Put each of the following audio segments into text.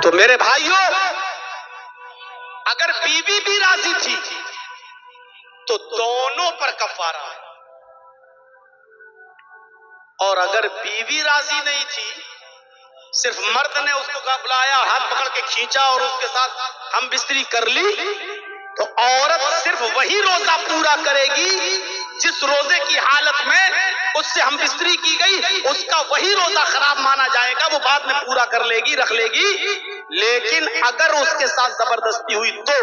تو میرے بھائیوں، اگر بیوی بھی راضی تھی تو دونوں پر کفارہ ہے، اور اگر بیوی راضی نہیں تھی، صرف مرد نے اس کو بلایا، ہاتھ پکڑ کے کھینچا اور اس کے ساتھ ہم بستری کر لی، تو عورت صرف وہی روزہ پورا کرے گی جس روزے کی حالت میں اس سے ہم بستری کی گئی، اس کا وہی روزہ خراب مانا جائے گا، وہ بعد میں پورا کر لے گی، رکھ لے گی۔ لیکن اگر اس کے ساتھ زبردستی ہوئی تو،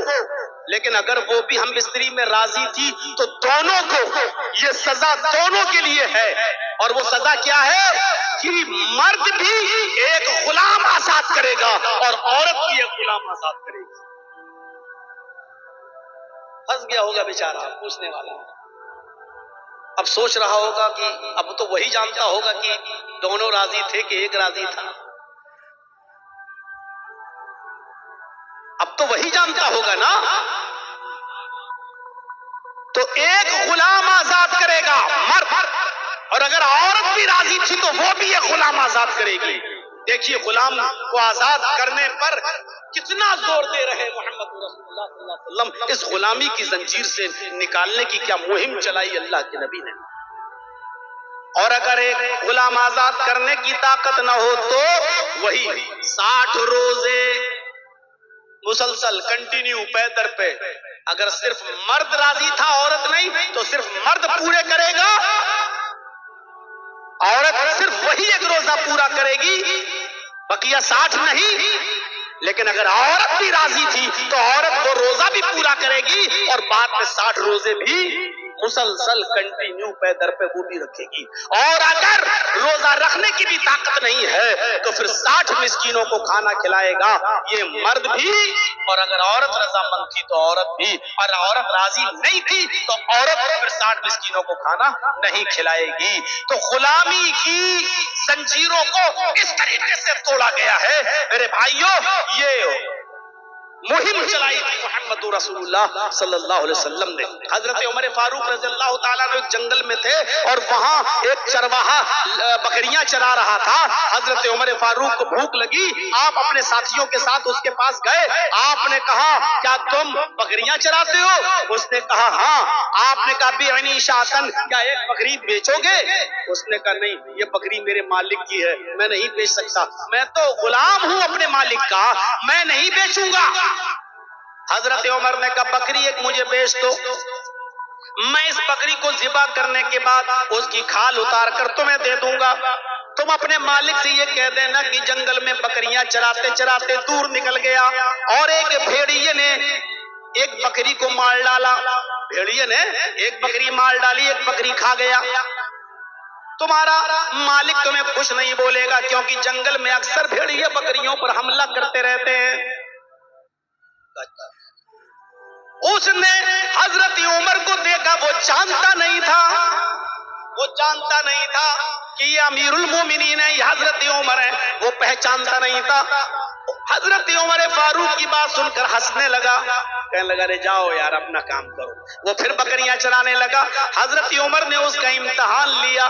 لیکن اگر وہ بھی ہم بستری میں راضی تھی تو دونوں کو یہ سزا دونوں کے لیے ہے۔ اور وہ سزا کیا ہے کہ مرد بھی ایک غلام آزاد کرے گا اور عورت بھی ایک غلام آزاد کرے گی۔ پھنس گیا ہوگا بیچارہ پوچھنے والا، اب سوچ رہا ہوگا کہ اب تو وہی جانتا ہوگا کہ دونوں راضی تھے کہ ایک راضی تھا، اب تو وہی جانتا ہوگا نا۔ تو ایک غلام آزاد کرے گا مرد، اور اگر عورت بھی راضی تھی تو وہ بھی ایک غلام آزاد کرے گی۔ دیکھیے غلام کو آزاد کرنے پر کتنا زور دے رہے محمد رسول اللہ صلی اللہ علیہ وسلم، اس غلامی کی زنجیر سے نکالنے کی کیا مہم چلائی اللہ کے نبی نے۔ اور اگر ایک غلام آزاد کرنے کی طاقت نہ ہو تو وہی 60 روزے مسلسل کنٹینیو پے در پہ، اگر صرف مرد راضی تھا عورت نہیں تو صرف مرد پورے کرے گا، عورت صرف وہی ایک روزہ پورا کرے گی، بقیہ 60 نہیں۔ لیکن اگر عورت بھی راضی تھی تو عورت وہ روزہ بھی پورا کرے گی اور بعد میں 60 روزے بھی مسلسل کنٹینیو پے در پہ وہ بھی رکھے گی۔ اور اگر روزہ رکھنے کی بھی طاقت نہیں ہے تو پھر 60 مسکینوں کو کھانا کھلائے گا، یہ مرد بھی، اور اگر عورت رضامند تھی تو عورت بھی، اور عورت راضی نہیں تھی تو عورت پھر 60 مسکینوں کو کھانا نہیں کھلائے گی۔ تو غلامی کی زنجیروں کو اس طریقے سے توڑا گیا ہے میرے بھائیوں۔ یہ مہم چلائی تھی محمد رسول اللہ صلی اللہ علیہ وسلم نے۔ حضرت عمر فاروق رضی اللہ تعالیٰ نے ایک جنگل میں تھے اور وہاں ایک چرواہا بکریاں چرا رہا تھا۔ حضرت عمر فاروق کو بھوک لگی، آپ اپنے ساتھیوں کے ساتھ اس کے پاس گئے، آپ نے کہا کیا تم بکریاں چراتے ہو؟ اس نے کہا ہاں۔ آپ نے کہا بیعنی شاطن، کیا ایک بکری بیچو گے؟ اس نے کہا نہیں، یہ بکری میرے مالک کی ہے، میں نہیں بیچ سکتا، میں تو غلام ہوں اپنے مالک کا، میں نہیں بیچوں گا۔ حضرت عمر نے کہا بکری ایک مجھے بیچ دو، میں اس بکری کو ذبح کرنے کے بعد اس کی کھال اتار کر تمہیں دے دوں گا۔ تم اپنے مالک سے یہ کہہ دینا کہ جنگل میں بکریاں چراتے چراتے دور نکل گیا اور ایک بھیڑیے نے ایک بکری کو مار ڈالا، بھیڑیے نے ایک بکری مار ڈالی، ایک بکری کھا گیا۔ تمہارا مالک تمہیں کچھ نہیں بولے گا کیونکہ جنگل میں اکثر بھیڑیے بکریوں پر حملہ کرتے رہتے ہیں۔ اس نے حضرت عمر کو دیکھا، وہ جانتا نہیں تھا کہ یہ امیر المومنین ہے، یہ حضرت عمر ہے، وہ پہچانتا نہیں تھا۔ حضرت عمر فاروق کی بات سن کر ہنسنے لگا، کہنے لگا رے جاؤ یار اپنا کام کرو۔ وہ پھر بکریاں چرانے لگا۔ حضرت عمر نے اس کا امتحان لیا،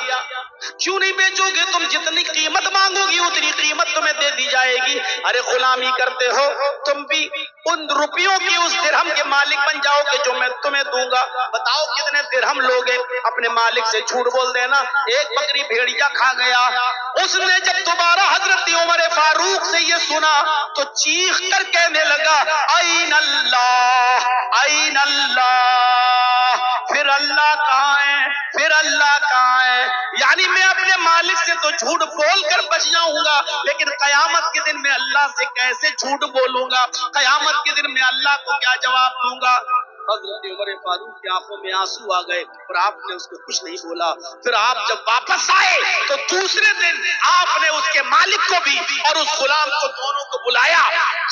کیوں نہیں بیچو گے؟ تم جتنی قیمت مانگو گی اتنی قیمت تمہیں دے دی جائے گی۔ ارے غلامی کرتے ہو تم بھی، ان روپیوں کی اس درہم کے مالک بن جاؤ گے جو میں تمہیں دوں گا۔ بتاؤ کتنے درہم لوگے؟ اپنے مالک سے جھوٹ بول دینا۔ ایک بکری بھیڑیا کھا گیا۔ اس نے جب دوبارہ حضرت عمر فاروق سے یہ سنا تو چیخ کر کہنے لگا این اللہ، این اللہ، پھر اللہ کہاں ہے، پھر اللہ کہاں ہے؟ یعنی میں اپنے مالک سے تو جھوٹ بول کر بچ جاؤں گا، لیکن قیامت کے دن میں اللہ سے کیسے جھوٹ بولوں گا؟ قیامت کے دن میں اللہ کو کیا جواب دوں گا؟ حضرت عمر فاروق کی آنکھوں میں آنسو آ گئے اور آپ نے اس کو کچھ نہیں بولا۔ پھر آپ جب واپس آئے تو دوسرے دن آپ نے اس کے مالک کو بھی اور اس غلام کو دونوں کو بلایا۔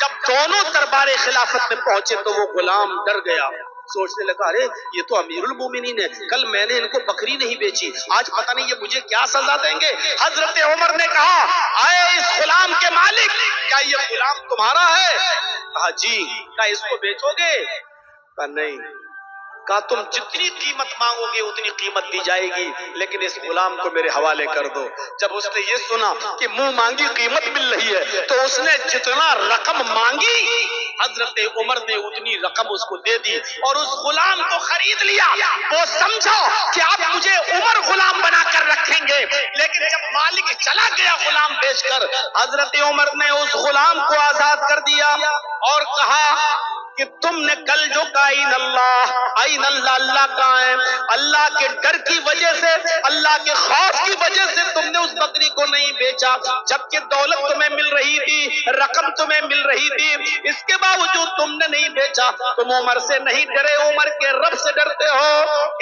جب دونوں دربار خلافت میں پہنچے تو وہ غلام ڈر گیا، سوچنے لگا ارے یہ تو امیر المومنین ہے، کل میں نے ان کو بکری نہیں بیچی، آج پتہ نہیں یہ مجھے کیا سزا دیں گے۔ حضرت عمر نے کہا اے اس غلام کے مالک، کیا یہ غلام تمہارا ہے؟ کہا جی۔ کہا اس کو بیچو گے؟ کہا نہیں۔ کہا تم جتنی قیمت مانگو گے اتنی قیمت دی جائے گی، لیکن اس غلام کو میرے حوالے کر دو۔ جب اس نے یہ سنا کہ منہ مانگی قیمت مل رہی ہے تو اس نے جتنا رقم مانگی حضرت عمر نے اتنی رقم اس کو دے دی اور اس غلام کو خرید لیا۔ وہ سمجھو کہ اب مجھے عمر غلام بنا کر رکھیں گے، لیکن جب مالک چلا گیا غلام بیچ کر، حضرت عمر نے اس غلام کو آزاد کر دیا اور کہا کہ تم نے کل جو کہا این اللہ اللہ کہاں ہے، اللہ کے ڈر کی وجہ سے، اللہ کے خوف کی وجہ سے تم نے اس بکری کو نہیں بیچا، جبکہ دولت تمہیں مل رہی تھی، رقم تمہیں مل رہی تھی، اس کے باوجود تم نے نہیں بیچا۔ تم عمر سے نہیں ڈرے، عمر کے رب سے ڈرتے ہو،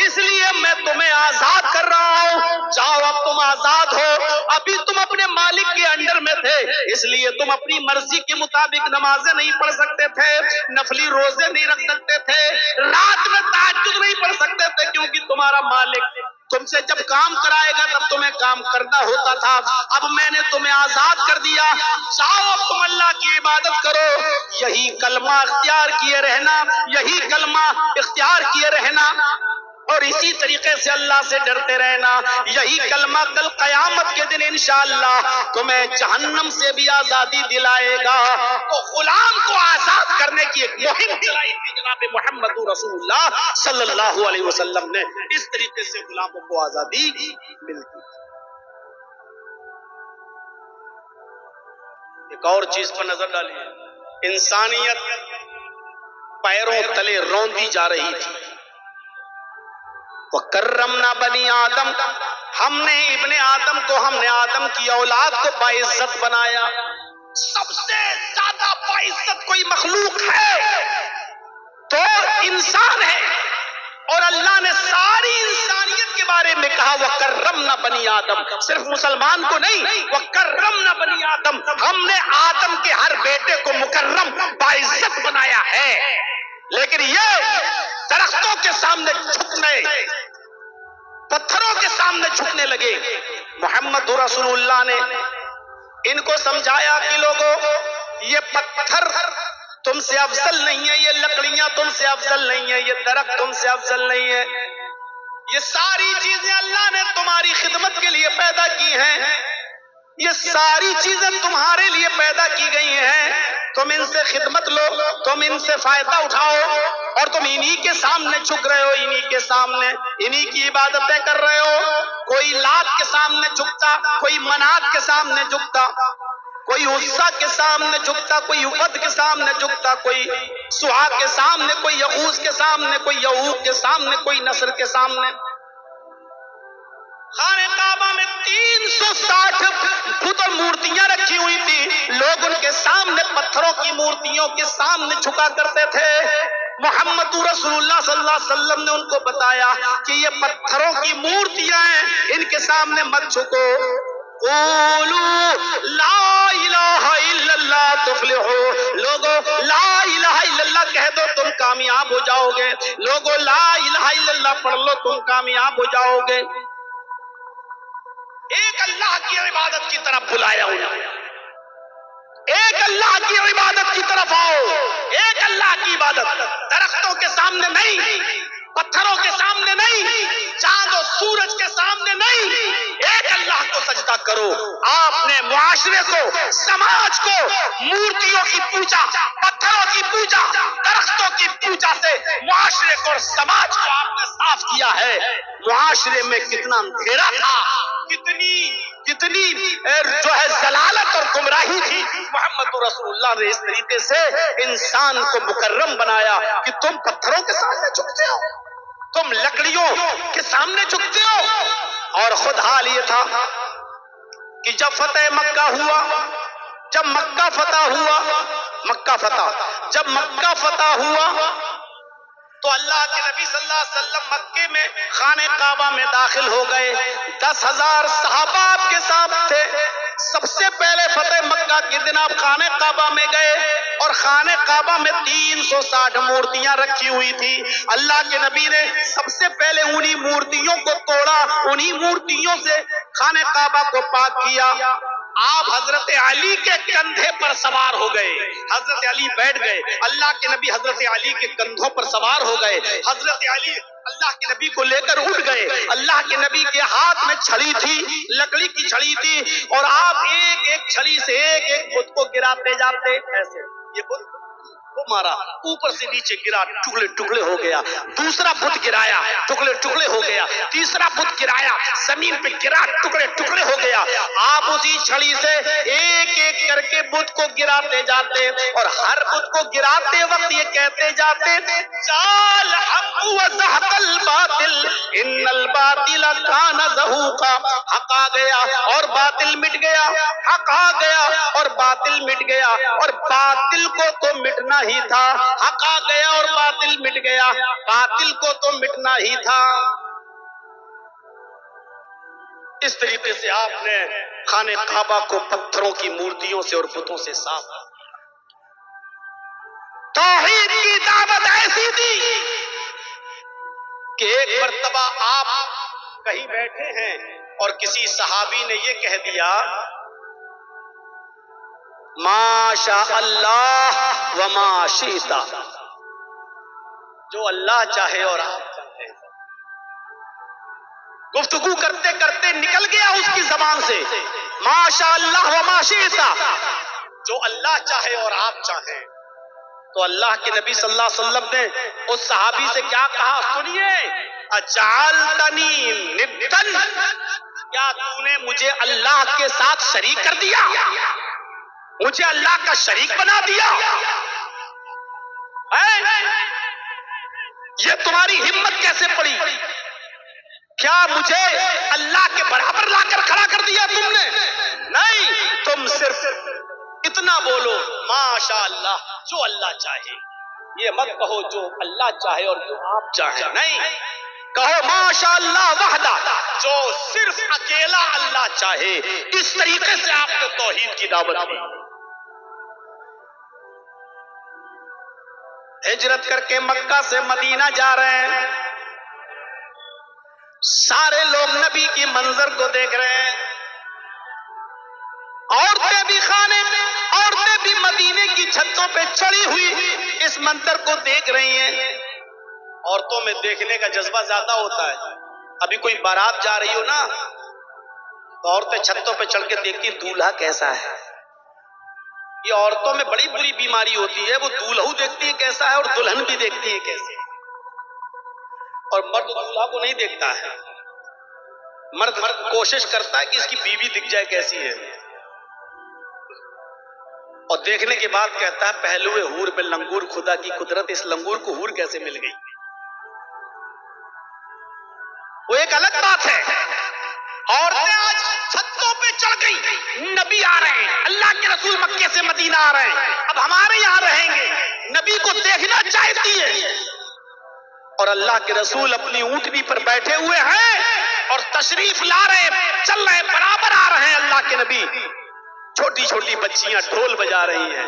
اس لیے میں تمہیں آزاد کر رہا ہوں۔ جاؤ اب تم آزاد ہو، ابھی تم اپنے مالک کے انڈر میں تھے، اس لیے تم اپنی مرضی کے مطابق نمازیں نہیں پڑھ سکتے تھے، نفلی روزے نہیں رکھ سکتے تھے، رات میں تہجد نہیں پڑھ سکتے تھے، کیونکہ تمہارا مالک تم سے جب کام کرائے گا تب تمہیں کام کرنا ہوتا تھا۔ اب میں نے تمہیں آزاد کر دیا، جاؤ اب تم اللہ کی عبادت کرو، یہی کلمہ اختیار کیے رہنا، یہی کلمہ اختیار کیے رہنا اور اسی طریقے سے اللہ سے ڈرتے رہنا، یہی کلمہ کل قیامت کے دن انشاءاللہ تمہیں جہنم سے بھی آزادی دلائے گا۔ تو غلام کو آزاد کرنے کی ایک مہم چلائی تھی جناب محمد رسول اللہ صلی اللہ علیہ وسلم نے، اس طریقے سے غلاموں کو آزادی ملتی۔ ایک اور چیز پر نظر ڈالیے، انسانیت پیروں تلے روندی جا رہی تھی۔ وَكَرَّمْنَا بَنِي آدم، ہم نے ابن آدم کو، ہم نے آدم کی اولاد کو باعزت بنایا۔ سب سے زیادہ باعزت کوئی مخلوق ہے تو انسان ہے، اور اللہ نے ساری انسانیت کے بارے میں کہا وَكَرَّمْنَا بَنِي آدم، صرف مسلمان کو نہیں، وَكَرَّمْنَا بَنِي آدم، ہم نے آدم کے ہر بیٹے کو مکرم باعزت بنایا ہے۔ لیکن یہ درختوں کے سامنے جھکنے، پتھروں کے سامنے جھکنے لگے۔ محمد رسول اللہ نے ان کو سمجھایا کہ لوگوں، یہ پتھر تم سے افضل نہیں ہے، یہ لکڑیاں تم سے افضل نہیں ہے، یہ درخت تم سے افضل نہیں ہے، یہ ساری چیزیں اللہ نے تمہاری خدمت کے لیے پیدا کی ہیں، یہ ساری چیزیں تمہارے لیے پیدا کی گئی ہیں، تم ان سے خدمت لو، تم ان سے فائدہ اٹھاؤ، اور تم انہی کے سامنے جھک رہے ہو، انہی کے سامنے انہی کی عبادتیں کر رہے ہو۔ کوئی لات کے سامنے جھکتا، کوئی منات کے سامنے جھکتا، کوئی عزا کے سامنے جھکتا، کوئی ود کے سامنے جھکتا، کوئی سہا کے سامنے، کوئی یغوث کے سامنے، کوئی یعوق کے سامنے، کوئی نصر کے سامنے۔ خانہ کعبہ میں 360 بت اور مورتیاں رکھی ہوئی تھی، لوگ ان کے سامنے پتھروں کی مورتیوں کے سامنے جھکا کرتے تھے۔ محمد رسول اللہ صلی اللہ علیہ وسلم نے ان کو بتایا کہ یہ پتھروں کی مورتیاں ہیں، ان کے سامنے مت جھکو۔ قولوا لا الہ الا اللہ تفلحوا، لوگوں لا الہ الا اللہ کہہ دو تم کامیاب ہو جاؤ گے، لوگوں لا الہ الا اللہ پڑھ لو تم کامیاب ہو جاؤ گے۔ ایک اللہ کی عبادت کی طرف بلایا انہیں، ایک اللہ کی عبادت کی طرف آؤ، ایک اللہ کی عبادت، درختوں کے سامنے نہیں، پتھروں کے سامنے نہیں، چاند و سورج کے سامنے نہیں، ایک اللہ کو سجدہ کرو۔ آپ نے معاشرے کو، سماج کو مورتیوں کی پوجا، پتھروں کی پوجا، درختوں کی پوجا سے معاشرے کو اور سماج کو آپ نے صاف کیا ہے۔ معاشرے میں کتنا اندھیرا تھا، کتنی جو ہے ضلالت اور گمراہی تھی، محمد رسول اللہ نے اس طریقے سے انسان کو مکرم بنایا کہ تم پتھروں کے سامنے جھکتے ہو، تم لکڑیوں کے سامنے جھکتے ہو۔ اور خود حال یہ تھا کہ جب فتح مکہ ہوا، جب مکہ فتح ہوا تو اللہ کے نبی صلی اللہ علیہ وسلم مکے میں خانہ کعبہ میں داخل ہو گئے، 10,000 صحابہ آپ کے ساتھ تھے۔ سب سے پہلے فتح مکہ کے دن آپ خانہ کعبہ میں گئے اور خانہ کعبہ میں 360 مورتیاں رکھی ہوئی تھی۔ اللہ کے نبی نے سب سے پہلے انہی مورتیوں کو توڑا، انہی مورتیوں سے خانہ کعبہ کو پاک کیا۔ آپ حضرت علی کے کندھے پر سوار ہو گئے، حضرت علی بیٹھ گئے، اللہ کے نبی حضرت علی کے کندھوں پر سوار ہو گئے، حضرت علی اللہ کے نبی کو لے کر اٹھ گئے، اللہ کے نبی کے ہاتھ میں چھڑی تھی، لکڑی کی چھڑی تھی، اور آپ ایک ایک چھڑی سے ایک ایک بت کو گراتے جاتے، ایسے یہ بت کو مارا، اوپر سے نیچے گرا، ٹکڑے ٹکڑے ہو گیا، دوسرا بت گرایا، ٹکڑے ٹکڑے ہو گیا، تیسرا بت گرایا، زمین پہ گرا، ٹکڑے ٹکڑے ہو گیا۔ آپ اسی چھڑی سے ایک ایک کر کے بت کو گراتے جاتے، اور ہر بت کو گراتے وقت یہ کہتے جاتے، جال حق و زہق الباطل ان الباطل کان زہوقا، حق آ گیا اور باطل مٹ گیا، حق آ گیا اور باطل مٹ گیا، اور باطل کو تو مٹنا ہی تھا، حق آ گیا اور باطل مٹ گیا، باطل کو تو مٹنا ہی تھا۔ اس طریقے سے آپ نے خانہ کعبہ کو پتھروں کی مورتیوں سے اور بتوں سے صاف کیا۔ توحید کی دعوت ایسی تھی کہ ایک مرتبہ آپ کہیں بیٹھے ہیں اور کسی صحابی نے یہ کہہ دیا، ما شاء اللہ وما شئت، جو اللہ چاہے اور آپ چاہے۔ گفتگو کرتے کرتے نکل گیا اس کی زبان سے، ما شاء اللہ وما شئت، جو اللہ چاہے اور آپ چاہیں۔ تو اللہ کے نبی صلی اللہ علیہ وسلم نے اس صحابی سے کیا کہا، سنیے، اجعلتنی ندا، کیا تو نے مجھے اللہ کے ساتھ شریک کر دیا، مجھے اللہ کا شریک بنا دیا؟ یہ تمہاری ہمت کیسے پڑی؟ کیا مجھے اللہ کے برابر لا کر کھڑا کر دیا تم نے؟ نہیں، تم صرف اتنا بولو، ماشاء اللہ، جو اللہ چاہے۔ یہ مت کہو جو اللہ چاہے اور جو آپ چاہیں، نہیں، کہو ماشاء اللہ وحدہ، جو صرف اکیلا اللہ چاہے۔ اس طریقے سے آپ نے توحید کی دعوت دی۔ ہجرت کر کے مکہ سے مدینہ جا رہے ہیں، سارے لوگ نبی کی منظر کو دیکھ رہے ہیں، عورتیں بھی خانے میں، عورتیں بھی مدینے کی چھتوں پہ چڑھی ہوئی اس منظر کو دیکھ رہی ہیں۔ عورتوں میں دیکھنے کا جذبہ زیادہ ہوتا ہے، ابھی کوئی بارات جا رہی ہو نا تو عورتیں چھتوں پہ چڑھ کے دیکھتی ہیں دولہا کیسا ہے۔ یہ عورتوں میں بڑی بری بیماری ہوتی ہے، وہ دولہو دیکھتی ہے کیسا ہے اور دلہن بھی دیکھتی ہے کیسے، اور مرد دولہا کو نہیں دیکھتا ہے، مرد کوشش کرتا ہے کہ اس کی بیوی دکھ جائے کیسی ہے، اور دیکھنے کے بعد کہتا ہے پہلوئے حور میں لنگور خدا کی قدرت، اس لنگور کو حور کیسے مل گئی؟ وہ ایک الگ بات ہے۔ عورتیں آج چھتوں پہ چڑھ گئی، نبی آ رہے ہیں، اللہ کے رسول مکے سے مدینہ آ رہے ہیں، اب ہمارے یہاں رہیں گے، نبی کو دیکھنا چاہتی ہے، اور اللہ کے رسول اپنی اونٹنی پر بیٹھے ہوئے ہیں اور تشریف لا رہے، چل رہے، برابر آ رہے ہیں اللہ کے نبی۔ چھوٹی چھوٹی بچیاں ڈھول بجا رہی ہیں،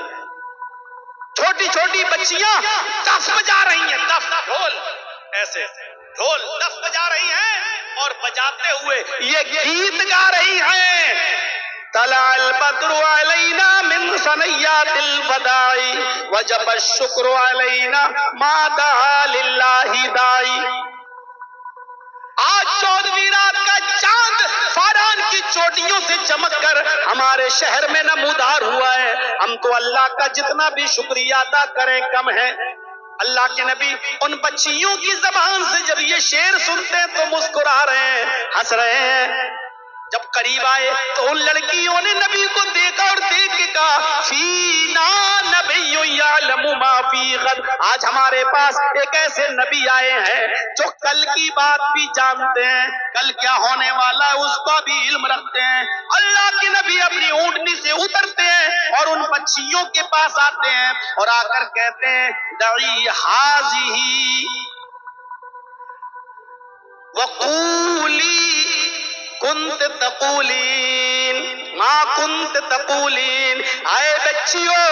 چھوٹی چھوٹی بچیاں دف بجا رہی ہیں، دف ڈھول، ایسے ڈھول دف بجا رہی ہیں اور بجاتے ہوئے یہ گیت گا رہی ہیں، طلع البدر علینا من ثنیات الوداع وجب الشکر علینا ما دعا للہ داعی۔ آج 14ویں رات کا چاند فاران کی چوٹیوں سے چمک کر ہمارے شہر میں نمودار ہوا ہے، ہم تو اللہ کا جتنا بھی شکریہ ادا کریں کم ہے۔ اللہ کے نبی ان بچیوں کی زبان سے جب یہ شعر سنتے ہیں تو مسکرا رہے ہیں، ہنس رہے ہیں۔ جب قریب آئے تو ان لڑکیوں نے نبی کو دیکھا اور دیکھ کے کہا فینا نبی یعلم ما فی غد، آج ہمارے پاس ایک ایسے نبی آئے ہیں جو کل کی بات بھی جانتے ہیں، کل کیا ہونے والا ہے اس کا بھی علم رکھتے ہیں۔ اللہ کے نبی اپنی اونٹنی سے اترتے ہیں اور ان بچیوں کے پاس آتے ہیں اور آ کر کہتے ہیں دعی حاضی وقولی کنت تقولین ما کنت تقولین، آئے بچیوں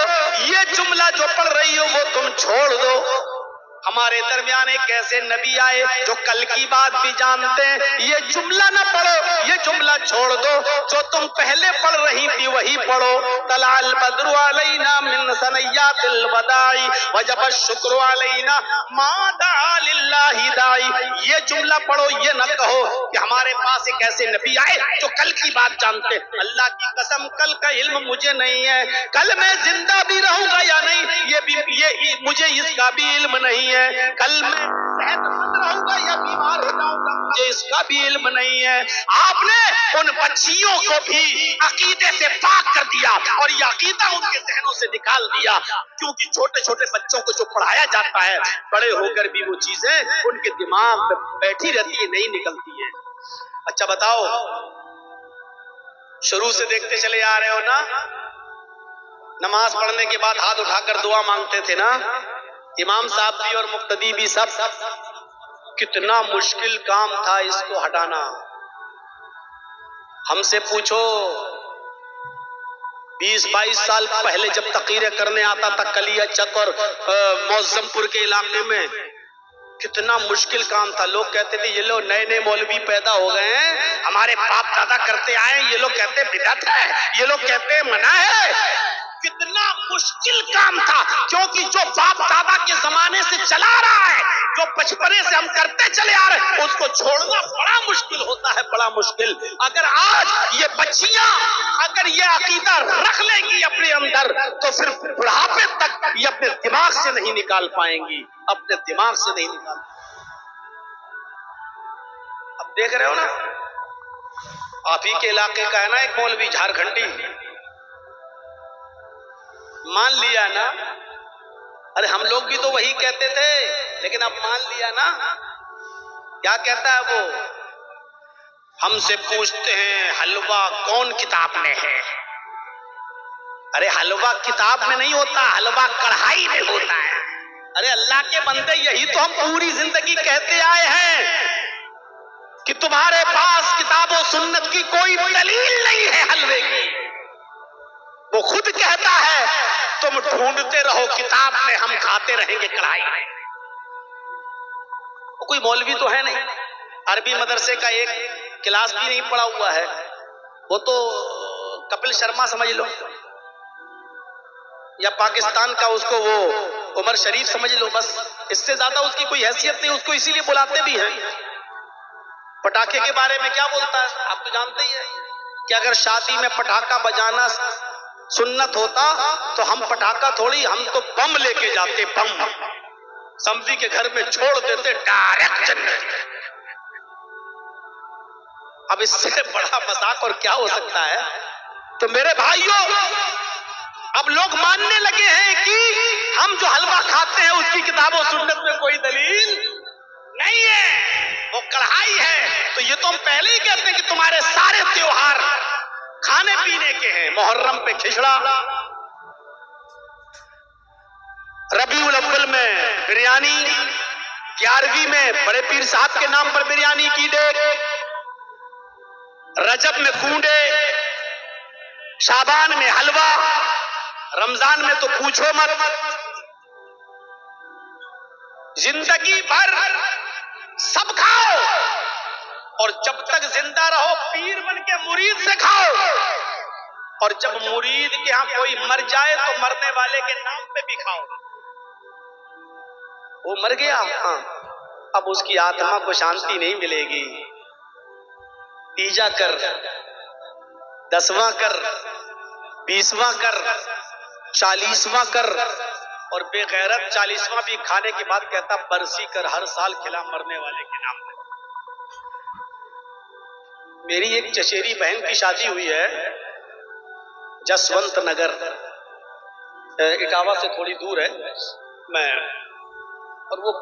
یہ جملہ جو پڑھ رہی ہو وہ تم چھوڑ دو، ہمارے درمیان ایک ایسے نبی آئے جو کل کی بات بھی جانتے ہیں. یہ جملہ نہ پڑھو, یہ جملہ چھوڑ دو, جو تم پہلے پڑھ رہی تھی وہی پڑھو. طلع البدر علینا من ثنیات الوداع وجب الشکر علینا ما دعا للہ داعی. یہ جملہ پڑھو, یہ نہ کہو کہ ہمارے پاس ایک ایسے نبی آئے جو کل کی بات جانتے ہیں. اللہ کی قسم کل کا علم مجھے نہیں ہے, کل میں زندہ بھی رہوں گا یا نہیں یہ مجھے اس کا بھی علم نہیں ہے, کل میں صحت مند رہوں گا یا بیمار ہو جاؤں گا مجھے اس کا بھی علم نہیں ہے. آپ نے ان بچیوں کو بھی عقیدے سے پاک کر دیا اور یہ عقیدہ ان کے ذہنوں سے نکال دیا, کیونکہ چھوٹے چھوٹے بچوں کو جو پڑھایا جاتا ہے بڑے ہو کر بھی وہ چیزیں ان کے دماغ میں بیٹھی رہتی ہے, نہیں نکلتی ہے. اچھا بتاؤ, شروع سے دیکھتے چلے آ رہے ہو نا, نماز پڑھنے کے بعد ہاتھ اٹھا کر دعا مانگتے تھے نا, امام صاحب بھی اور مقتدی بھی سب. کتنا مشکل کام تھا اس کو ہٹانا. ہم سے پوچھو 20-22 سال پہلے جب تقریریں کرنے آتا تھا کلیہ چک اور معظم پور کے علاقے میں, کتنا مشکل کام تھا. لوگ کہتے تھے یہ لوگ نئے نئے مولوی پیدا ہو گئے ہیں, ہمارے باپ دادا کرتے آئے, یہ لوگ کہتے بدعت ہے, یہ لوگ کہتے منع ہے. کتنا مشکل کام تھا, کیونکہ جو باپ دادا کے زمانے سے چلا رہا ہے, جو بچپنے سے ہم کرتے چلے آ رہے ہیں, اس کو چھوڑنا بڑا مشکل ہوتا ہے, بڑا مشکل. اگر آج یہ بچیاں اگر یہ عقیدہ رکھ لیں گی اپنے اندر تو پھر بڑھاپے تک یہ اپنے دماغ سے نہیں نکال پائیں گی, اپنے دماغ سے نہیں نکال. اب دیکھ رہے ہو نا, آپ ہی کے علاقے کا ہے نا ایک مولوی جھارکھنڈی, مان لیا نا. ارے ہم لوگ بھی تو وہی کہتے تھے, لیکن اب مان لیا نا. کیا کہتا ہے وہ؟ ہم سے پوچھتے ہیں حلوہ کون کتاب میں ہے. ارے حلوہ کتاب میں نہیں ہوتا, حلوہ کڑھائی میں ہوتا ہے. ارے اللہ کے بندے, یہی تو ہم پوری زندگی کہتے آئے ہیں کہ تمہارے پاس کتاب و سنت کی کوئی دلیل نہیں ہے حلوے کی. وہ خود کہتا ہے تم ڈھونڈتے رہو کتاب میں, ہم کھاتے رہیں گے کڑھائی میں. وہ کوئی مولوی تو ہے نہیں, عربی مدرسے کا ایک کلاس بھی نہیں پڑھا ہوا ہے, وہ تو کپل شرما سمجھ لو, یا پاکستان کا اس کو وہ عمر شریف سمجھ لو, بس اس سے زیادہ اس کی کوئی حیثیت نہیں. اس کو اسی لیے بلاتے بھی ہیں. پٹاخے کے بارے میں کیا بولتا ہے آپ تو جانتے ہی ہیں کہ اگر شادی میں پٹاخہ بجانا سنت ہوتا تو ہم پٹاخہ تھوڑی, ہم تو بم لے کے جاتے, بم سمجھی کے گھر میں چھوڑ دیتے ڈائریکٹ جنت. اب اس سے بڑا مذاق اور کیا ہو سکتا ہے. تو میرے بھائیوں, اب لوگ ماننے لگے ہیں کہ ہم جو حلوہ کھاتے ہیں اس کی کتاب و سنت میں کوئی دلیل نہیں ہے, وہ کڑھائی ہے. تو یہ تو ہم پہلے ہی کہتے ہیں کہ تمہارے سارے تیوہار کھانے پینے کے ہیں. محرم پہ کھچڑا, ربیع الاول میں بریانی, 11ویں میں بڑے پیر صاحب کے نام پر بریانی کی دیگ, رجب میں کونڈے, شعبان میں حلوہ, رمضان میں تو پوچھو مت. زندگی بھر سب کھاؤ, اور جب تک زندہ رہو پیر بن کے مرید سے کھاؤ, اور جب مرید کے ہاں کوئی مر جائے تو مرنے والے کے نام پہ بھی کھاؤ. وہ مر گیا, ہاں, اب اس کی آتما کو شانتی نہیں ملے گی. تیجا کر, 10واں کر, 20واں کر, 40واں کر, اور بے غیرت 40واں بھی کھانے کے بعد کہتا برسی کر, ہر سال کھلا مرنے والے کے نام پہ. میری ایک چچیری بہن کی شادی ہوئی ہے جسونت نگر, اٹاوا سے تھوڑی دور ہے, میں, اور وہ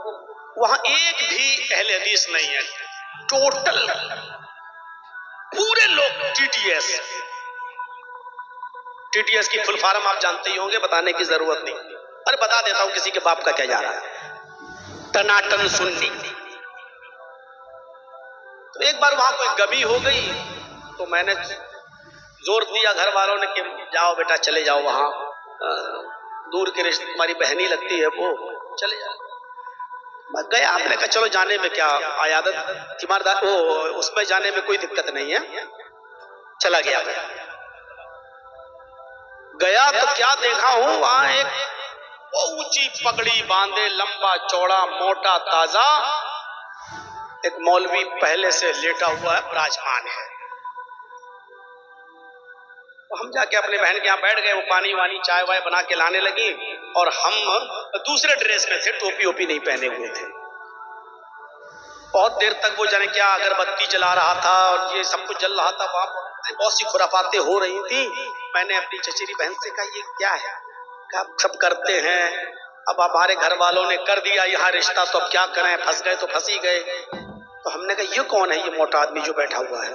وہاں ایک بھی اہل حدیث نہیں ہے, ٹوٹل پورے لوگ ٹی ٹی ایس کی فل فارم آپ جانتے ہی ہوں گے, بتانے کی ضرورت نہیں. ارے بتا دیتا ہوں کسی کے باپ کا کیا جا رہا ہے. ٹناٹن سنی. تو ایک بار وہاں کوئی گمی ہو گئی تو میں نے زور دیا گھر والوں نے کہ جاؤ بیٹا چلے جاؤ وہاں, دور کے رشتے, تمہاری بہنی لگتی ہے وہ, چلے جاؤ. میں گیا, آپ نے کہا چلو جانے میں کیا, عیادت تیماردار اس میں جانے میں کوئی دقت نہیں ہے. چلا گیا میں, گیا تو کیا دیکھا ہوں, وہاں ایک اونچی پگڑی باندھے, لمبا چوڑا موٹا تازہ ایک مولوی پہلے سے لیٹا ہوا ہے, براجمان ہے. ہم جا کے اپنے بہن کے یہاں بیٹھ گئے, وہ پانی وانی چائے وائے بنا کے لانے لگی, اور ہم دوسرے ڈریس میں تھے, ٹوپی اوپی نہیں پہنے ہوئے تھے. بہت دیر تک وہ جانے کیا اگربتی جلا رہا تھا اور یہ سب کچھ جل رہا تھا, وہاں بہت سی خرافاتیں ہو رہی تھیں. میں نے اپنی چچیری بہن سے کہا یہ کیا ہے, کہا سب کرتے ہیں, اب ہمارے گھر والوں نے کر دیا یہاں رشتہ, تو اب کیا کریں, پھنس گئے تو پھنس ہی گئے. تو ہم نے کہا یہ کون ہے یہ موٹا آدمی جو بیٹھا ہوا ہے؟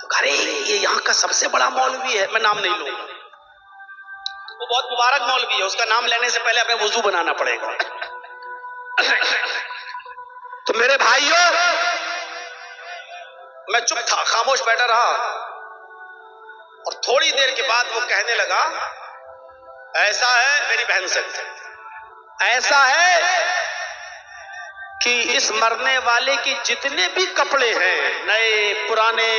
تو ارے یہ یہاں کا سب سے بڑا مولوی ہے, میں نام نہیں لوں گا, وہ بہت مبارک مولوی ہے, اس کا نام لینے سے پہلے ہمیں وضو بنانا پڑے گا. تو میرے بھائیوں, میں چپ تھا, خاموش بیٹھا رہا, اور تھوڑی دیر کے بعد وہ کہنے لگا ایسا ہے, میری بہن سے, ایسا ہے کہ اس مرنے والے کے جتنے بھی کپڑے ہیں, نئے پرانے,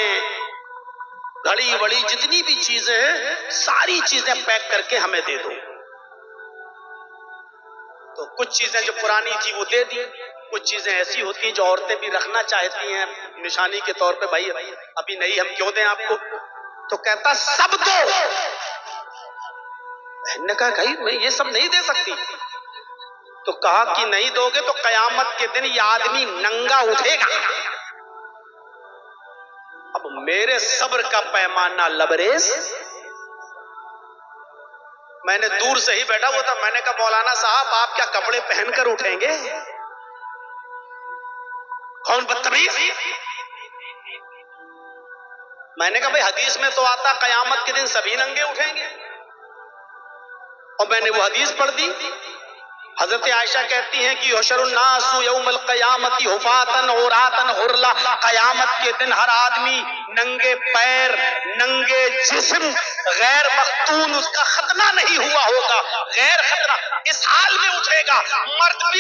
گھڑی وڑی جتنی بھی چیزیں ہیں, ساری چیزیں پیک کر کے ہمیں دے دو. تو کچھ چیزیں جو پرانی تھی وہ دے دی, کچھ چیزیں ایسی ہوتی ہیں جو عورتیں بھی رکھنا چاہتی ہیں نشانی کے طور پہ, بھائی ابھی نہیں ہم کیوں دیں آپ کو. تو کہتا سب دو. بہن نے کہا بھائی میں یہ سب نہیں دے سکتی. تو کہا کہ نہیں دو گے تو قیامت کے دن یہ آدمی ننگا اٹھے گا. اب میرے صبر کا پیمانہ لبریز, میں نے دور سے ہی بیٹھا ہوا تھا, میں نے کہا مولانا صاحب آپ کیا کپڑے پہن کر اٹھیں گے؟ کون بدتمیز. میں نے کہا بھائی حدیث میں تو آتا قیامت کے دن سبھی ننگے اٹھیں گے, اور میں نے وہ حدیث پڑھ دی. حضرت عائشہ کہتی ہیں کہ یحشر الناس یوم القیامت حفاۃ عراۃ غرلا, قیامت کے دن ہر آدمی ننگے پیر, ننگے جسم, غیر مختون, اس کا ختنہ نہیں ہوا ہوگا, غیر ختنہ, اس حال میں اٹھے گا. مرد بھی